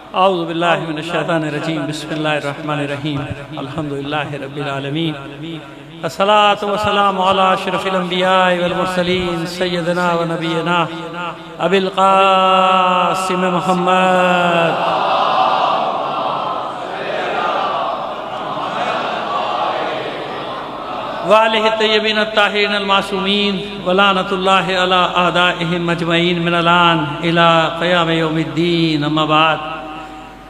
اعوذ باللہ من الشیطان الرجیم بسم اللہ الرحمن الرحیم الحمدللہ رب العالمین الصلاة والسلام علی اشرف الانبیاء والمرسلین سیدنا و نبینا ابی القاسم محمد وآلہ الطیبین الطاہرین المعصومین ولعنۃ اللہ علی اعدائہم اجمعین من الآن الی قیام یوم الدین اما بعد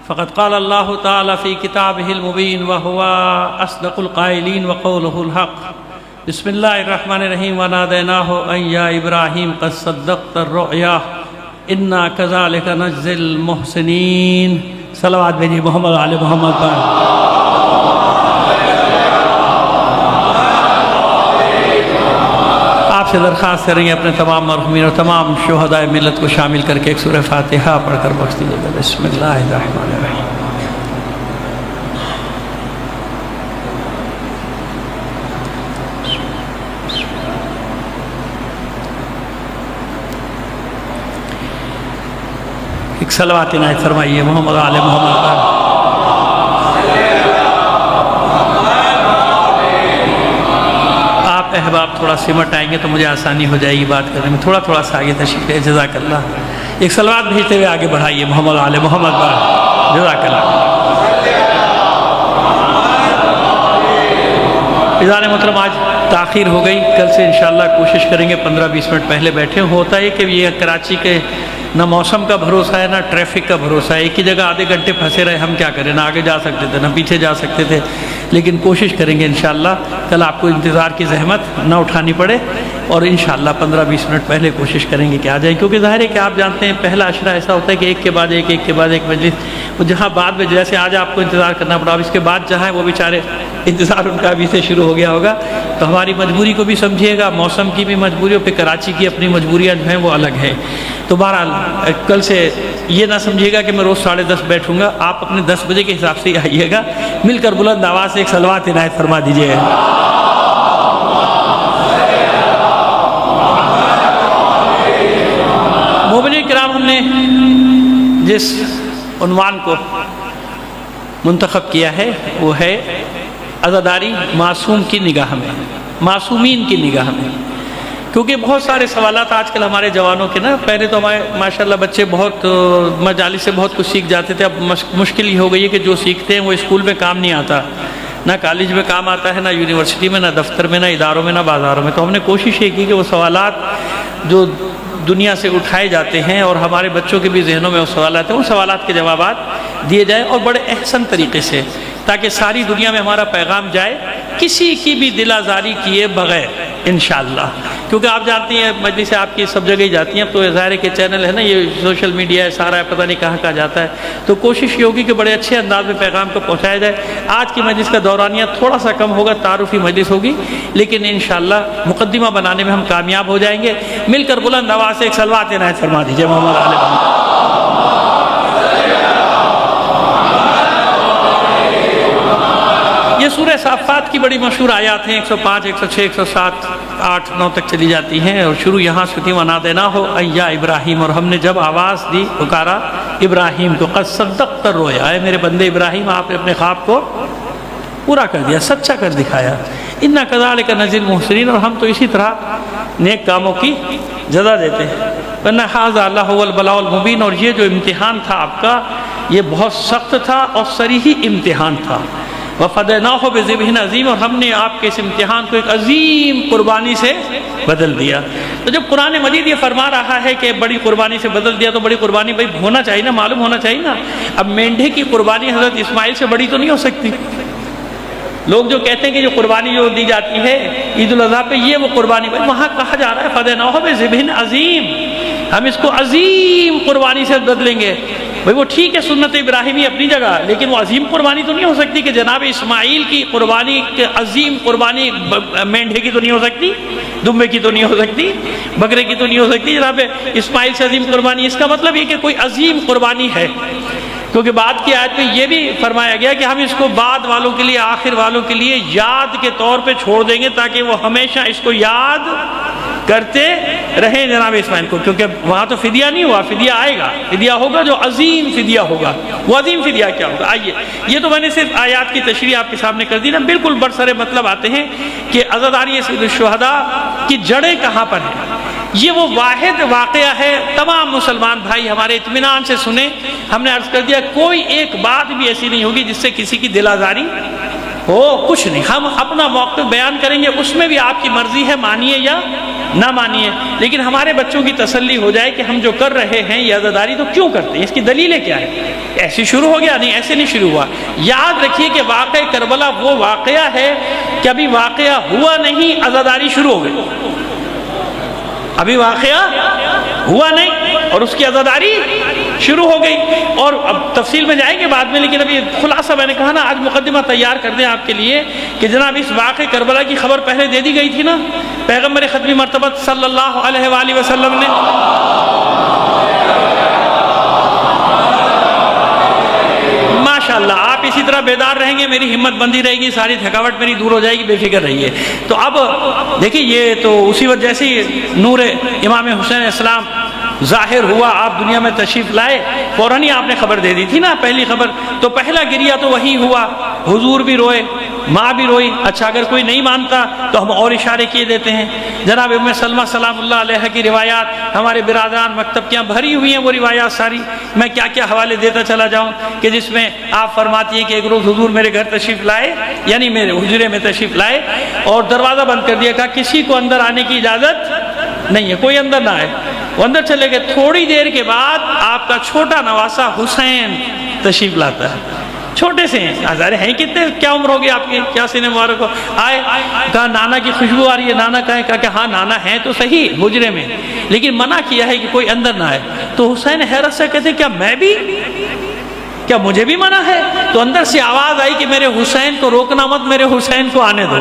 فقد قال اللہ تعالی فی کتابہ المبین وہو اصدق القائلین وقولہ الحق بسم اللہ الرحمن الرحیم ونادیناہ ان یا ابراہیم قد صدقت الرؤیا انا کذالک نجزی المحسنین صلوات بھیجیے محمد علی محمد پر آپ سے درخواست کریں گے اپنے تمام مرحومین اور تمام شہداء ملت کو شامل کر کے ایک سورہ فاتحہ پڑھ کر بخش دیجیے گا بسم اللہ الرحمن الرحیم ایک صلوات عنایت فرمائیے محمد آل محمد پر احباب تھوڑا سمٹ آئیں گے تو مجھے آسانی ہو جائے گی بات کرنے میں تھوڑا سا آگے تشریف ہے جزاک اللہ ایک صلوات بھیجتے ہوئے آگے بڑھائیے محمد آل محمد پر جزاک اللہ عزیزان محترم آج تاخیر ہو گئی کل سے انشاءاللہ کوشش کریں گے 15-20 منٹ پہلے بیٹھے ہوتا ہے کہ یہ کراچی کے نہ موسم کا بھروسہ ہے نہ ٹریفک کا بھروسہ ہے ایک ہی جگہ آدھے گھنٹے پھنسے رہے ہم کیا کریں نہ آگے جا سکتے تھے نہ پیچھے جا سکتے تھے لیکن کوشش کریں گے انشاءاللہ کل آپ کو انتظار کی زحمت نہ اٹھانی پڑے اور انشاءاللہ 15-20 منٹ پہلے کوشش کریں گے کہ آ جائیں کیونکہ ظاہر ہے کہ آپ جانتے ہیں پہلا عشرہ ایسا ہوتا ہے کہ ایک کے بعد ایک مجلس وہ جہاں بعد میں جیسے آج آپ کو انتظار کرنا پڑا اب اس کے بعد جہاں وہ بیچارے انتظار ان کا ابھی سے شروع ہو گیا ہوگا تو ہماری مجبوری کو بھی سمجھیے گا موسم کی بھی مجبوریوں پہ کراچی کی اپنی مجبوریاں جو ہیں وہ الگ ہیں تو بہرحال کل سے یہ نہ سمجھیے گا کہ میں روز 10:30 بیٹھوں گا آپ اپنے 10 بجے کے حساب سے ہی آئیے گا مل کر بلند آواز سے ایک صلوات عنایت فرما دیجیے مومنین کرام ہم نے جس عنوان کو منتخب کیا ہے وہ ہے عزاداری معصوم کی نگاہ میں معصومین کی نگاہ میں کیونکہ بہت سارے سوالات آج کل ہمارے جوانوں کے نا پہلے تو ہمارے ماشاءاللہ بچے بہت مجالس سے بہت کچھ سیکھ جاتے تھے اب مشکل یہ ہو گئی ہے کہ جو سیکھتے ہیں وہ اسکول میں کام نہیں آتا نہ کالج میں کام آتا ہے نہ یونیورسٹی میں نہ دفتر میں نہ اداروں میں نہ بازاروں میں تو ہم نے کوشش یہ کی کہ وہ سوالات جو دنیا سے اٹھائے جاتے ہیں اور ہمارے بچوں کے بھی ذہنوں میں وہ سوالات ہیں ان سوالات کے جوابات دیے جائیں اور بڑے احسن طریقے سے تاکہ ساری دنیا میں ہمارا پیغام جائے کسی کی بھی دل آزاری کیے بغیر انشاءاللہ کیونکہ آپ جانتی ہیں مجلس آپ کی سب جگہ ہی جاتی ہیں اب تو ظاہر ہے کہ چینل ہے نا یہ سوشل میڈیا ہے سارا ہے پتہ نہیں کہاں جاتا ہے تو کوشش یہ ہوگی کہ بڑے اچھے انداز میں پیغام کو پہنچایا جائے آج کی مجلس کا دورانیہ تھوڑا سا کم ہوگا تعارفی مجلس ہوگی لیکن انشاءاللہ مقدمہ بنانے میں ہم کامیاب ہو جائیں گے مل کر بلند آواز سے ایک صلوات عنایت فرما دیجیے محمد آل محمد یہ سورہ صافات کی بڑی مشہور آیات ہیں 105 106 107 8 9 تک چلی جاتی ہیں اور شروع یہاں سے تھی وَنَادَيْنَاهُ أَن يَا ابراہیم اور ہم نے جب آواز دی پکارا ابراہیم کو قد صدقت الرؤیا اے میرے بندے ابراہیم آپ نے اپنے خواب کو پورا کر دیا سچا کر دکھایا اِنَّا كَذَلِكَ نَجْزِي الْمُحْسِنِينَ اور ہم تو اسی طرح نیک کاموں کی جزا دیتے ہیں وَإِنَّ هَٰذَا لَهُوَ الْبَلَاءُ الْمُبِينُ اور یہ جو امتحان تھا آپ کا یہ بہت سخت تھا اور صریحی امتحان تھا وَفَدَيْنَاهُ بِذِبْحٍ عَظِيمٍ اور ہم نے آپ کے اس امتحان کو ایک عظیم قربانی سے بدل دیا تو جب قرآن مجید یہ فرما رہا ہے کہ بڑی قربانی سے بدل دیا تو بڑی قربانی بھائی ہونا چاہیے نا معلوم ہونا چاہیے نا اب مینڈھے کی قربانی حضرت اسماعیل سے بڑی تو نہیں ہو سکتی لوگ جو کہتے ہیں کہ جو قربانی جو دی جاتی ہے عید الاضحیٰ پہ یہ وہ قربانی بھائی وہاں کہا جا رہا ہے فَدَيْنَاهُ بِذِبْحٍ عَظِيمٍ ہم اس کو عظیم قربانی سے بدلیں گے بھئی وہ ٹھیک ہے سنت ابراہیمی اپنی جگہ لیکن وہ عظیم قربانی تو نہیں ہو سکتی کہ جناب اسماعیل کی قربانی عظیم قربانی مینڈھے کی تو نہیں ہو سکتی دمبے کی تو نہیں ہو سکتی بکرے کی تو نہیں ہو سکتی جناب اسماعیل سے عظیم قربانی اس کا مطلب یہ کہ کوئی عظیم قربانی ہے کیونکہ بعد کی آیت میں یہ بھی فرمایا گیا کہ ہم اس کو بعد والوں کے لیے آخر والوں کے لیے یاد کے طور پہ چھوڑ دیں گے تاکہ وہ ہمیشہ اس کو یاد کرتے رہے جناب اسماعیل کو، کیونکہ وہاں تو فدیہ نہیں ہوا، فدیہ آئے گا، فدیہ ہوگا جو عظیم فدیہ ہوگا۔ وہ عظیم فدیہ کیا ہوگا؟ آئیے، یہ تو میں نے صرف آیات کی تشریح آپ کے سامنے کر دی نا، بالکل برسر مطلب آتے ہیں کہ عزاداری سید الشہداء کی جڑیں کہاں پر ہیں۔ یہ وہ واحد واقعہ ہے، تمام مسلمان بھائی ہمارے اطمینان سے سنیں، ہم نے عرض کر دیا کوئی ایک بات بھی ایسی نہیں ہوگی جس سے کسی کی دل آزاری ہو، کچھ نہیں، ہم اپنا موقف بیان کریں گے، اس میں بھی آپ کی مرضی ہے مانیے یا نہ مانیے، لیکن ہمارے بچوں کی تسلی ہو جائے کہ ہم جو کر رہے ہیں یہ عزاداری تو کیوں کرتے ہیں، اس کی دلیلیں کیا ہے۔ ایسے شروع ہو گیا؟ نہیں، ایسے نہیں شروع ہوا۔ یاد رکھیے کہ واقعہ کربلا وہ واقعہ ہے کہ ابھی واقعہ ہوا نہیں، عزاداری شروع ہو گئی، ابھی واقعہ ہوا نہیں اور اس کی عزاداری شروع ہو گئی، اور اب تفصیل میں جائیں گے بعد میں، لیکن ابھی خلاصہ میں نے کہا نا، آج مقدمہ تیار کر دیں آپ کے لیے کہ جناب اس واقعہ کربلا کی خبر پہلے دے دی گئی تھی نا پیغمبر ختمی مرتبہ صلی اللہ علیہ وآلہ وسلم نے۔ ماشاءاللہ آپ اسی طرح بیدار رہیں گے، میری ہمت بندی رہے گی، ساری تھکاوٹ میری دور ہو جائے گی، بے فکر رہیے۔ تو اب دیکھیں یہ تو اسی وجہ سے نور امام حسین السلام ظاہر ہوا، آپ دنیا میں تشریف لائے، فوراً ہی آپ نے خبر دے دی تھی نا پہلی خبر، تو پہلا گریہ تو وہی ہوا، حضور بھی روئے، ماں بھی روئی۔ اچھا اگر کوئی نہیں مانتا تو ہم اور اشارے کیے دیتے ہیں، جناب ام سلمہ سلام اللہ علیہ کی روایات، ہمارے برادران مکتب کیا بھری ہوئی ہیں وہ روایات ساری، میں کیا کیا حوالے دیتا چلا جاؤں کہ جس میں آپ فرماتی ہیں کہ ایک روز حضور میرے گھر تشریف لائے، یعنی میرے حجرے میں تشریف لائے اور دروازہ بند کر دیا، کہا کسی کو اندر آنے کی اجازت نہیں ہے، کوئی اندر نہ آئے، وہ اندر چلے گئے۔ تھوڑی دیر کے بعد آپ کا چھوٹا نواسا حسین تشریف لاتا ہے، چھوٹے سے ہیں، ہزارے ہیں کتنے، کیا عمر ہوگی آپ کی، کیا سینے مبارک ہو، آئے، کہا نانا کی خوشبو آ رہی ہے، نانا کہا ہے، کہا کہ ہاں نانا ہیں تو صحیح حجرے میں، لیکن منع کیا ہے کہ کوئی اندر نہ آئے۔ تو حسین حیرت سے کہتے کیا میں بھی، کیا مجھے بھی منع ہے؟ تو اندر سے آواز آئی کہ میرے حسین کو روکنا مت، میرے حسین کو آنے دو۔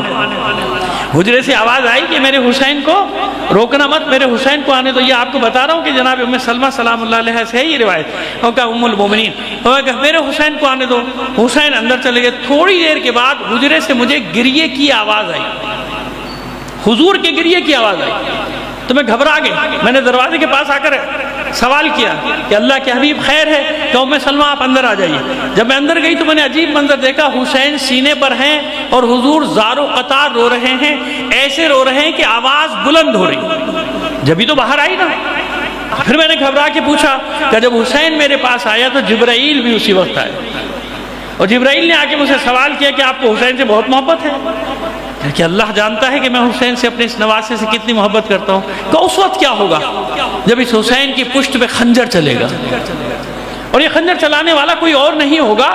حجرے سے آواز آئی کہ میرے حسین کو روکنا مت، میرے حسین کو آنے دو۔ یہ آپ کو بتا رہا ہوں کہ جناب ام سلمہ سلام اللہ علیہ سے ہے یہ روایت، اور کہا ام المومنین، اور کہا میرے حسین کو آنے دو۔ حسین اندر چلے گئے، تھوڑی دیر کے بعد حجرے سے مجھے گریے کی آواز آئی، حضور کے گریے کی آواز آئی، تو میں گھبرا گیا، میں نے دروازے کے پاس آ کر سوال کیا کہ اللہ کے حبیب خیر ہے؟ کہ ام سلمہ آپ اندر آ جائیے۔ جب میں اندر گئی تو میں نے عجیب منظر دیکھا، حسین سینے پر ہیں اور حضور زار و قطار رو رہے ہیں، ایسے رو رہے ہیں کہ آواز بلند ہو رہی، جبھی تو باہر آئی نا۔ پھر میں نے گھبرا کے پوچھا کہ جب حسین میرے پاس آیا تو جبرائیل بھی اسی وقت آئے، اور جبرائیل نے آ کے مجھ سے سوال کیا کہ آپ کو حسین سے بہت محبت ہے؟ کہ اللہ جانتا ہے کہ میں حسین سے اپنے اس نواسے سے کتنی محبت کرتا ہوں۔ کہ اس وقت کیا ہوگا جب اس حسین کی پشت پہ خنجر چلے گا، اور یہ خنجر چلانے والا کوئی اور نہیں ہوگا،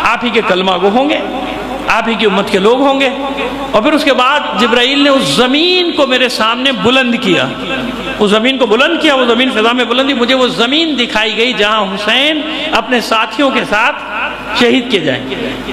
آپ ہی کے کلمہ گو ہوں گے، آپ ہی کی امت کے لوگ ہوں گے۔ اور پھر اس کے بعد جبرائیل نے اس زمین کو میرے سامنے بلند کیا، اس زمین کو بلند کیا، وہ زمین فضا میں بلندی، مجھے وہ زمین دکھائی گئی جہاں حسین اپنے ساتھیوں کے ساتھ شہید کیے جائیں۔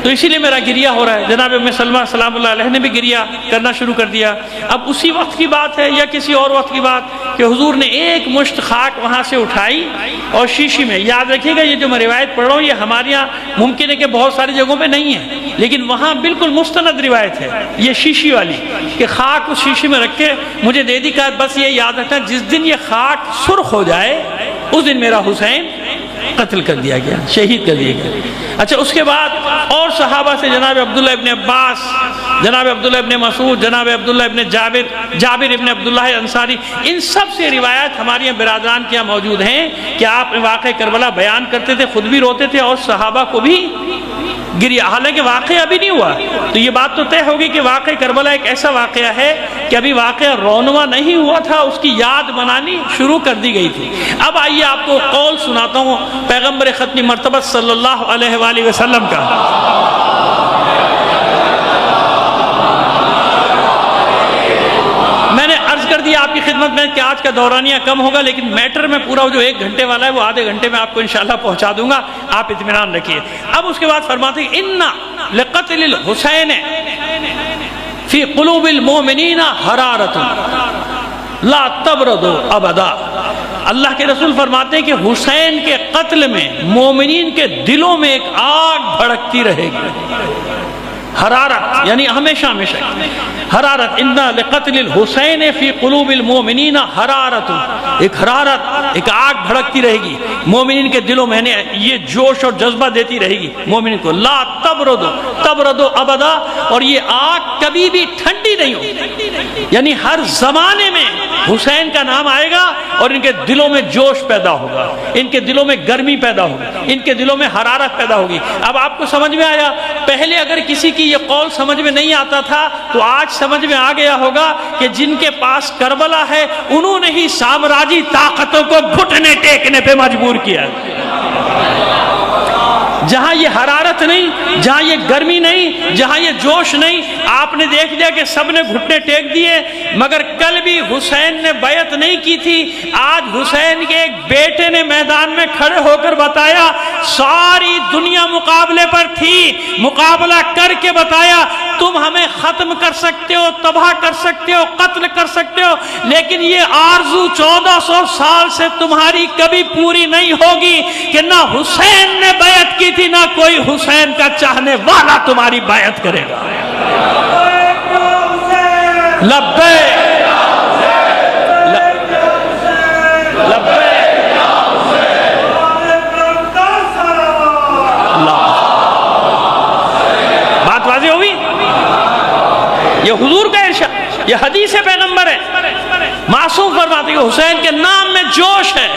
تو اسی لیے میرا گریہ ہو رہا ہے۔ جناب ام سلمہ سلام اللہ علیہ نے بھی گریہ کرنا شروع کر دیا۔ اب اسی وقت کی بات ہے یا کسی اور وقت کی بات کہ حضور نے ایک مشت خاک وہاں سے اٹھائی اور شیشی میں، یاد رکھیے گا یہ جو میں روایت پڑھ رہا ہوں یہ ہمارے یہاں ممکن ہے کہ بہت ساری جگہوں پہ نہیں ہے، لیکن وہاں بالکل مستند روایت ہے یہ شیشی والی، کہ خاک اس شیشی میں رکھ کے مجھے دے دی، کہا بس یہ یاد رکھنا جس دن یہ خاک سرخ ہو جائے اس دن میرا حسین قتل کر دیا گیا، شہید کر دیا گیا۔ اچھا اس کے بعد اور صحابہ سے جناب عبداللہ ابن عباس، جناب عبداللہ ابن مسعود، جناب عبداللہ ابن جابر ابن عبداللہ انصاری، ان سب سے روایات ہماری برادران کے یہاں موجود ہیں کہ آپ واقع کربلا بیان کرتے تھے، خود بھی روتے تھے اور صحابہ کو بھی گریہ، حالانکہ واقعہ ابھی نہیں ہوا۔ تو یہ بات تو طے ہوگی کہ واقع کربلا ایک ایسا واقعہ ہے کہ ابھی واقعہ رونما نہیں ہوا تھا، اس کی یاد منانی شروع کر دی گئی تھی۔ اب آئیے آپ کو قول سناتا ہوں پیغمبر ختمی مرتبہ صلی اللہ علیہ وآلہ وسلم کا۔ میں نے عرض کر دیا آپ کی خدمت میں کہ آج کا دورانیہ کم ہوگا، لیکن میٹر میں پورا جو 1 گھنٹے والا ہے وہ آدھے گھنٹے میں آپ کو انشاءاللہ پہنچا دوں گا، آپ اطمینان رکھیے۔ اب اس کے بعد فرماتے ہیں اِنَّ لِقَتْلِ الْحُسَيْنِ فِي قُلُوبِ الْمُؤْمِنِينَ حَرَارَةٌ لَا تَبْرَدُ أَبَدًا۔ اللہ کے رسول فرماتے ہیں کہ حسین کے قتل میں مومنین کے دلوں میں ایک آگ بھڑکتی رہے گی، حرارت یعنی ہمیشہ ہمیشہ حرارت، ان لقتل الحسین فی قلوب المؤمنین حرارت، ایک حرارت، ایک آگ بھڑکتی رہے گی مومنین کے دلوں میں، یہ جوش اور جذبہ دیتی رہے گی مومنین کو، لا تبردو ابدا، اور یہ آگ کبھی بھی ٹھنڈی نہیں ہوگی، یعنی ہر زمانے میں حسین کا نام آئے گا اور ان کے دلوں میں جوش پیدا ہوگا، ان کے دلوں میں گرمی پیدا ہوگی، ان کے دلوں میں حرارت پیدا ہوگی۔ اب آپ کو سمجھ میں آیا؟ پہلے اگر کسی کی یہ قول سمجھ میں نہیں آتا تھا تو آج سمجھ میں آ گیا ہوگا کہ جن کے پاس کربلا ہے انہوں نے ہی سامراجی طاقتوں کو گھٹنے ٹیکنے پہ مجبور کیا۔ جہاں یہ حرارت نہیں، جہاں یہ گرمی نہیں، جہاں یہ جوش نہیں، آپ نے دیکھ لیا کہ سب نے گھٹنے ٹیک دیے، مگر کل بھی حسین نے بیعت نہیں کی تھی۔ آج حسین کے ایک بیٹے نے میدان میں کھڑے ہو کر بتایا، ساری دنیا مقابلے پر تھی، مقابلہ کر کے بتایا تم ہمیں ختم کر سکتے ہو، تباہ کر سکتے ہو، قتل کر سکتے ہو، لیکن یہ آرزو 1400 سال سے تمہاری کبھی پوری نہیں ہوگی کہ نہ حسین نے بیعت کی تھی، نہ کوئی حسین کا چاہنے والا تمہاری بیعت کرے گا۔ لبیک بات واضح ہوگی؟ یہ حضور کا ارشاد، یہ حدیث پیغمبر ہے، معصوم فرماتے ہیں کہ حسین کے نام میں جوش ہے،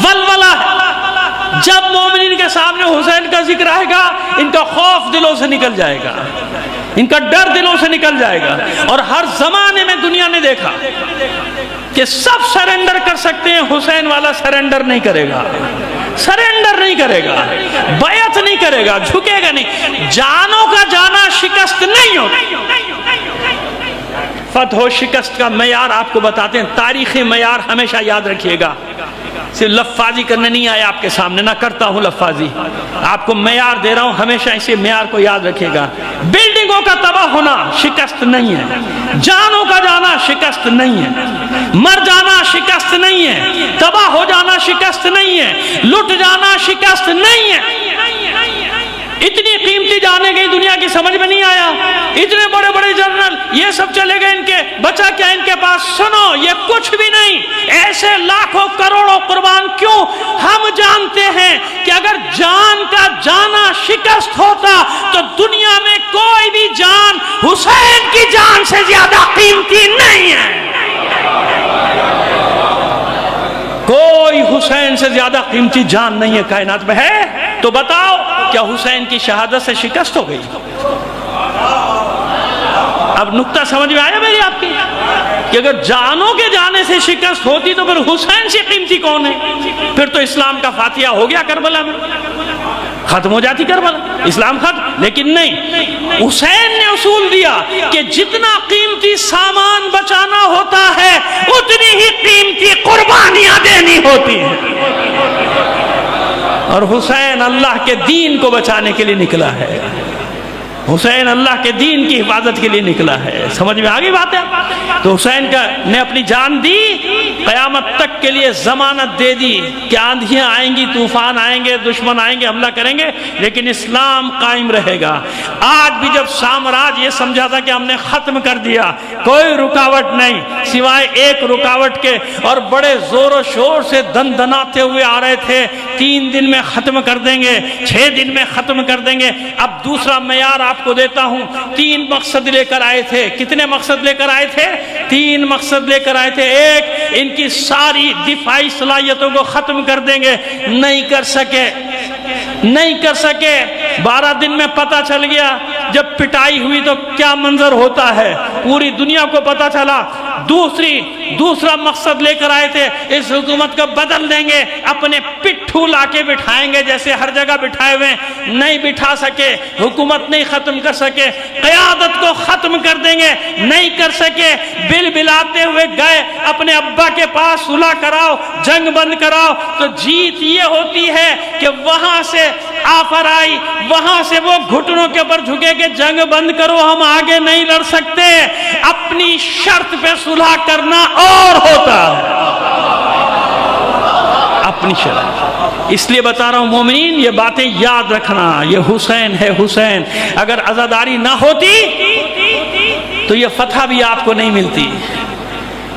ولولہ ہے۔ جب مومنین کے سامنے حسین کا ذکر آئے گا ان کا خوف دلوں سے نکل جائے گا، ان کا ڈر دلوں سے نکل جائے گا۔ اور ہر زمانے میں دنیا نے دیکھا کہ سب سرنڈر کر سکتے ہیں، حسین والا سرنڈر نہیں کرے گا، سرنڈر نہیں کرے گا، بیعت نہیں کرے گا، جھکے گا نہیں، جانوں کا جانا شکست نہیں ہوگا۔ فتح و شکست کا معیار آپ کو بتاتے ہیں، تاریخی معیار ہمیشہ یاد رکھیے گا۔ صرف لفاظی کرنے نہیں آیا آپ کے سامنے، نہ کرتا ہوں لفاظی، آپ کو معیار دے رہا ہوں، ہمیشہ اسی معیار کو یاد رکھیے گا۔ بلڈنگوں کا تباہ ہونا شکست نہیں ہے، جانوں کا جانا شکست نہیں ہے، مر جانا شکست نہیں ہے، تباہ ہو جانا شکست نہیں ہے، لٹ جانا شکست نہیں ہے۔ اتنی قیمتی جانے گئی دنیا کی، سمجھ میں نہیں آیا؟ اتنے بڑے بڑے جنرل یہ سب چلے گئے، ان کے بچا کیا ان کے پاس؟ سنو، یہ کچھ بھی نہیں، ایسے لاکھوں کروڑوں قربان کیوں؟ ہم جانتے ہیں کہ اگر جان کا جانا شکست ہوتا تو دنیا میں کوئی بھی جان حسین کی جان سے زیادہ قیمتی نہیں ہے، کوئی حسین سے زیادہ قیمتی جان نہیں ہے کائنات میں، ہے تو بتاؤ کیا حسین کی شہادت سے شکست ہو گئی؟ اب نکتہ سمجھ میں آیا میری آپ کی کہ اگر جانوں کے جانے سے شکست ہوتی تو پھر حسین سے قیمتی کون ہے؟ پھر تو اسلام کا فاتحہ ہو گیا کربلا میں، ختم ہو جاتی کربلا، اسلام ختم۔ لیکن نہیں، حسین نے اصول دیا کہ جتنا قیمتی سامان بچانا ہوتا ہے اتنی ہی قیمتی قربانیاں دینی ہوتی ہیں، اور حسین اللہ کے دین کو بچانے کے لیے نکلا ہے، حسین اللہ کے دین کی حفاظت کے لیے نکلا ہے۔ سمجھ میں آگئی بات ہے؟ تو حسین نے اپنی جان دی، قیامت تک کے لیے ضمانت دے دی کہ آندھیاں آئیں گی، طوفان آئیں گے، دشمن آئیں گے، حملہ کریں گے، لیکن اسلام قائم رہے گا۔ آج بھی جب سامراج یہ سمجھا تھا کہ ہم نے ختم کر دیا، کوئی رکاوٹ نہیں سوائے ایک رکاوٹ کے، اور بڑے زور و شور سے دن دناتے ہوئے آ رہے تھے، 3 دن میں ختم کر دیں گے، 6 دن میں ختم کر دیں گے۔ اب دوسرا معیار آپ کو دیتا ہوں، 3 مقصد لے کر آئے تھے۔ کتنے مقصد لے کر آئے تھے؟ 3 مقصد لے کر آئے تھے۔ ایک، ان کی ساری دفاعی صلاحیتوں کو ختم کر دیں گے، نہیں کر سکے، نہیں کر سکے۔ 12 دن میں پتہ چل گیا، جب پٹائی ہوئی تو کیا منظر ہوتا ہے، پوری دنیا کو پتہ چلا۔ دوسرا مقصد لے کر آئے تھے، اس حکومت کو بدل دیں گے، اپنے پٹھو لا کے بٹھائیں گے جیسے ہر جگہ بٹھائے ہوئے، نہیں بٹھا سکے، حکومت نہیں ختم کر سکے، قیادت کو ختم کر دیں گے، نہیں کر سکے۔ بل بلاتے ہوئے گئے اپنے ابا کے پاس، صلح کراؤ، جنگ بند کراؤ، تو جیت یہ ہوتی ہے کہ وہاں سے آفر آئی، وہاں سے وہ گھٹنوں کے اوپر جھکے کہ جنگ بند کرو، ہم آگے نہیں لڑ سکتے۔ اپنی شرط پہ صلح کرنا اور ہوتا ہے، اپنی شرح۔ اس لیے بتا رہا ہوں مومنین، یہ باتیں یاد رکھنا، یہ حسین ہے حسین، اگر عزاداری نہ ہوتی تو یہ فتح بھی آپ کو نہیں ملتی۔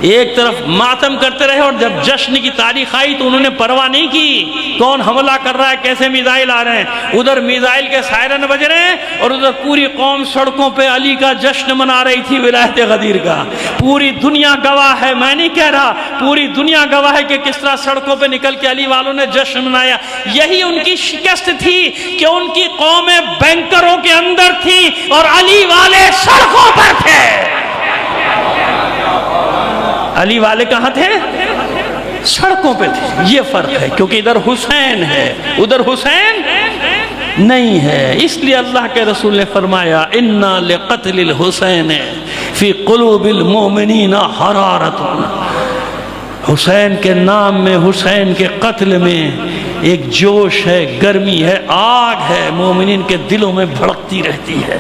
ایک طرف ماتم کرتے رہے اور جب جشن کی تاریخ آئی تو انہوں نے پرواہ نہیں کی کون حملہ کر رہا ہے، کیسے میزائل آ رہے ہیں، ادھر میزائل کے سائرن بج رہے ہیں اور ادھر پوری قوم سڑکوں پہ علی کا جشن منا رہی تھی ولایت غدیر کا۔ پوری دنیا گواہ ہے، میں نہیں کہہ رہا، پوری دنیا گواہ ہے کہ کس طرح سڑکوں پہ نکل کے علی والوں نے جشن منایا۔ یہی ان کی شکست تھی کہ ان کی قومیں بینکروں کے اندر تھی اور علی والے سڑکوں پر تھے۔ علی والے کہاں تھے؟ سڑکوں پہ تھے۔ یہ فرق ہے، کیونکہ ادھر حسین ہے ادھر حسین نہیں ہے۔ اس لیے اللہ کے رسول نے فرمایا اِنَّا لِقَتْلِ الْحُسَيْنِ فِي قُلُوبِ الْمُؤْمِنِينَ حَرَارَةٌ۔ حسین کے نام میں، حسین کے قتل میں ایک جوش ہے، گرمی ہے، آگ ہے، مومنین کے دلوں میں بھڑکتی رہتی ہے۔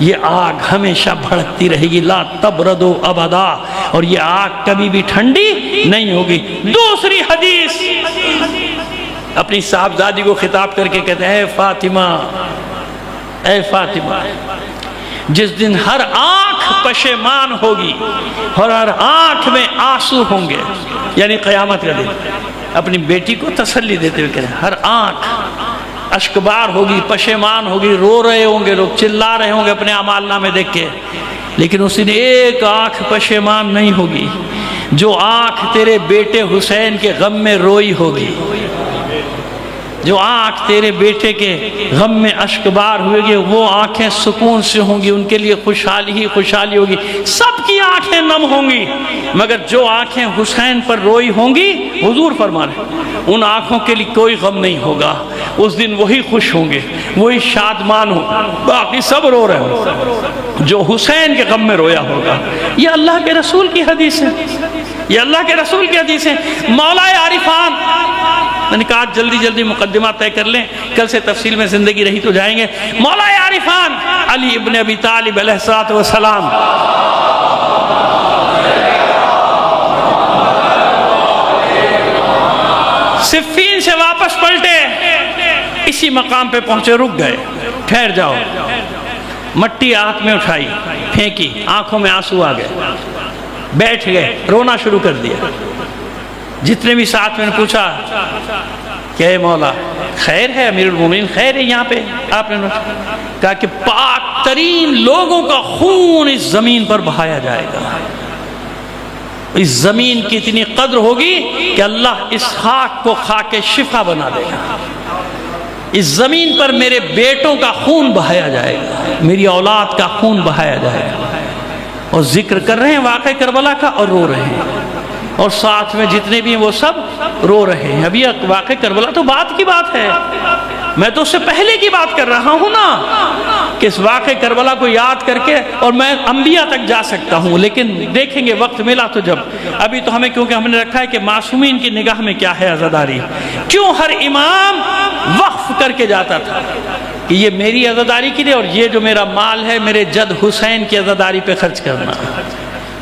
یہ آگ ہمیشہ بھڑکتی رہے گی، لا تبرد ابدا، اور یہ آگ کبھی بھی ٹھنڈی نہیں ہوگی۔ دوسری حدیث، اپنی صاحبزادی کو خطاب کر کے کہتے ہیں اے فاطمہ، اے فاطمہ، جس دن ہر آنکھ پشیمان ہوگی اور ہر آنکھ میں آنسو ہوں گے، یعنی قیامت کا دن، اپنی بیٹی کو تسلی دیتے ہوئے کہتے ہیں ہر آنکھ اشکبار ہوگی، پشیمان ہوگی، رو رہے ہوں گے لوگ، چلا رہے ہوں گے اپنے اعمال نامے دیکھ کے، لیکن اس دن ایک آنکھ پشیمان نہیں ہوگی، جو آنکھ تیرے بیٹے حسین کے غم میں روئی ہوگی، جو آنکھ تیرے بیٹے کے غم میں اشکبار ہوئے گی، وہ آنکھیں سکون سے ہوں گی، ان کے لیے خوشحالی ہی خوشحالی ہوگی۔ سب کی آنکھیں نم ہوں گی، مگر جو آنکھیں حسین پر روئی ہوں گی، حضور فرما رہے ہیں ان آنکھوں کے لیے کوئی غم نہیں ہوگا۔ اس دن وہی خوش ہوں گے، وہی شادمان ہوں، باقی سب رو رہے ہوں، جو حسین کے غم میں رویا ہوگا۔ یہ اللہ کے رسول کی حدیث ہے، یہ اللہ کے رسول کی حدیث ہے۔ مولا عارفان، میں نے کہا جلدی جلدی مقدمہ طے کر لیں، کل سے تفصیل میں زندگی رہی تو جائیں گے۔ مولا عارفان علی ابن ابی طالب علیہ السلام صفین سے واپس پلٹے، اسی مقام پہ پہنچے، رک گئے، ٹھہر جاؤ، مٹی ہاتھ میں اٹھائی، پھینکی، آنکھوں میں آنسو آ گئے، بیٹھ گئے، رونا شروع کر دیا۔ جتنے بھی ساتھ میں نے پوچھا کہ اے مولا خیر ہے، امیر المومنین خیر ہے یہاں پہ؟ آپ نے کہا کہ پاک ترین لوگوں کا خون اس زمین پر بہایا جائے گا، اس زمین کی اتنی قدر ہوگی کہ اللہ اس خاک کو خاک شفا بنا دے گا۔ اس زمین پر میرے بیٹوں کا خون بہایا جائے گا، میری اولاد کا خون بہایا جائے گا۔ اور ذکر کر رہے ہیں واقعہ کربلا کا اور رو رہے ہیں، اور ساتھ میں جتنے بھی ہیں وہ سب رو رہے ہیں۔ ابھی واقعہ کربلا تو بات کی بات ہے، میں تو اس سے پہلے کی بات کر رہا ہوں نا، کہ اس واقعہ کربلا کو یاد کر کے، اور میں انبیاء تک جا سکتا ہوں، لیکن دیکھیں گے وقت ملا تو جب۔ ابھی تو ہمیں کیونکہ ہم نے رکھا ہے کہ معصومین کی نگاہ میں کیا ہے عزاداری، کیوں ہر امام وقف کر کے جاتا تھا کہ یہ میری عزاداری کے لیے، اور یہ جو میرا مال ہے میرے جد حسین کی عزاداری پہ خرچ کرنا،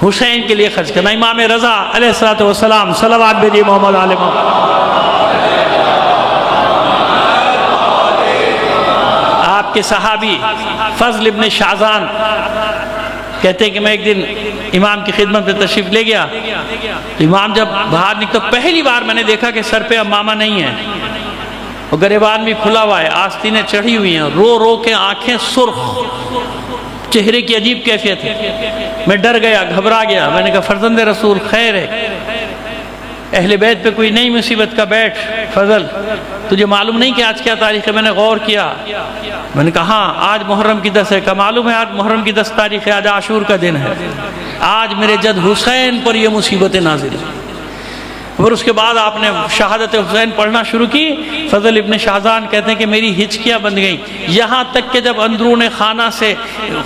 حسین کے لیے خرچ کرنا۔ امام رضا علیہ السلام، صلوات بھیجیے محمد علیہ محمد۔ آپ کے صحابی فضل ابن شعزان کہتے ہیں کہ میں ایک دن امام کی خدمت میں تشریف لے گیا، امام جب باہر نکلا پہلی بار میں نے دیکھا کہ سر پہ امامہ نہیں ہے، اور گریبان بھی کھلا ہوا ہے، آستینیں چڑھی ہوئی ہیں، رو رو کے آنکھیں سرخ، چہرے کی عجیب کیفیت ہے۔ میں ڈر گیا، گھبرا گیا، میں نے کہا فرزند رسول خیر ہے، اہل بیت پہ کوئی نئی مصیبت کا بیٹھ، فضل تجھے معلوم نہیں کہ آج کیا تاریخ ہے؟ میں نے غور کیا، میں نے کہا ہاں آج محرم کی 10 ہے، کہ معلوم ہے آج محرم کی 10 تاریخ ہے، آج عاشور کا دن ہے، آج میرے جد حسین پر یہ مصیبتیں نازل ہیں۔ اور اس کے بعد آپ نے شہادت حسین پڑھنا شروع کی۔ فضل ابن شعزان کہتے ہیں کہ میری ہچکیاں بند گئیں، یہاں تک کہ جب اندرون خانہ سے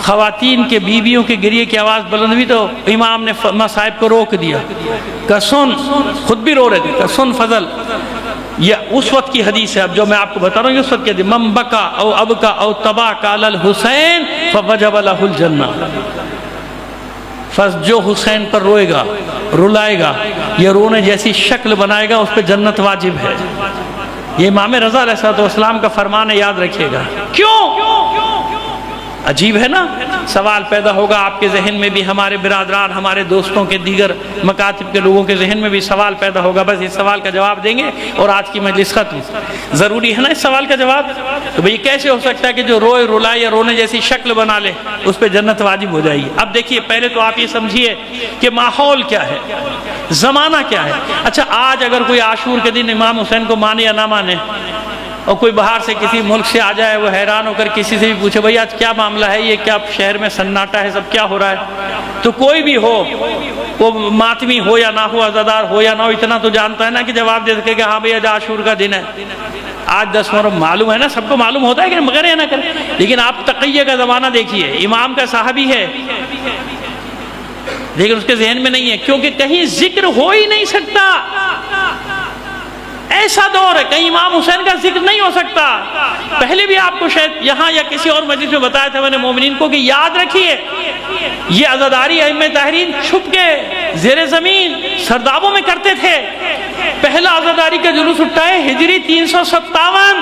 خواتین کے بیویوں کے گریے کی آواز بلند ہوئی تو امام نے صاحب کو روک دیا، کہ سن، خود بھی رو رہے تھے، کہ سن فضل، یہ اس وقت کی حدیث ہے، اب جو میں آپ کو بتا رہا ہوں اس وقت کی حدیث، من بکا او ابکا او تباک علی الحسین فوجب لہ الجنہ، بس جو حسین پر روئے گا، رلائے گا، یہ رونے جیسی شکل بنائے گا، اس پہ جنت واجب ہے۔ یہ امام رضا علیہ السلام کا فرمان ہے، یاد رکھیے گا۔ کیوں؟ عجیب ہے نا؟ سوال پیدا ہوگا آپ کے ذہن میں بھی، ہمارے برادران، ہمارے دوستوں کے دیگر مکاتب کے لوگوں کے ذہن میں بھی سوال پیدا ہوگا۔ بس اس سوال کا جواب دیں گے اور آج کی مجلس ختم۔ ضروری ہے نا اس سوال کا جواب؟ تو بھئی کیسے ہو سکتا ہے کہ جو روئے رلائے یا رونے جیسی شکل بنا لے اس پہ جنت واجب ہو جائے گی؟ اب دیکھیے، پہلے تو آپ یہ سمجھیے کہ ماحول کیا ہے، زمانہ کیا ہے۔ اچھا، آج اگر کوئی عاشور کے دن امام حسین کو مانے یا نہ مانے، اور کوئی باہر سے کسی ملک سے آ جائے، وہ حیران ہو کر کسی سے بھی پوچھے بھئی آج کیا معاملہ ہے، یہ کیا شہر میں سناٹا ہے، سب کیا ہو رہا ہے؟ تو کوئی بھی ہو، وہ ماتمی ہو یا نہ ہو، عزادار ہو یا نہ ہو، اتنا تو جانتا ہے نا کہ جواب دے سکے کہ ہاں بھئی آج عاشور کا دن ہے، آج 10 محرم۔ معلوم ہے نا، سب کو معلوم ہوتا ہے کہ مگر یا نہ کرے۔ لیکن آپ تقیہ کا زمانہ دیکھیے، امام کا صحابی ہے لیکن اس کے ذہن میں نہیں ہے، کیونکہ کہیں ذکر ہو ہی نہیں سکتا۔ ایسا دور ہے کہیں امام حسین کا ذکر نہیں ہو سکتا۔ پہلے بھی آپ کو شاید یہاں یا کسی اور مجلس میں بتایا تھا میں نے مومنین کو کہ یاد رکھیے، یہ عزاداری ائمہ طاہرین چھپ کے زیر زمین سردابوں میں کرتے تھے۔ پہلا عزاداری کا جلوس اٹھا ہے ہجری 357،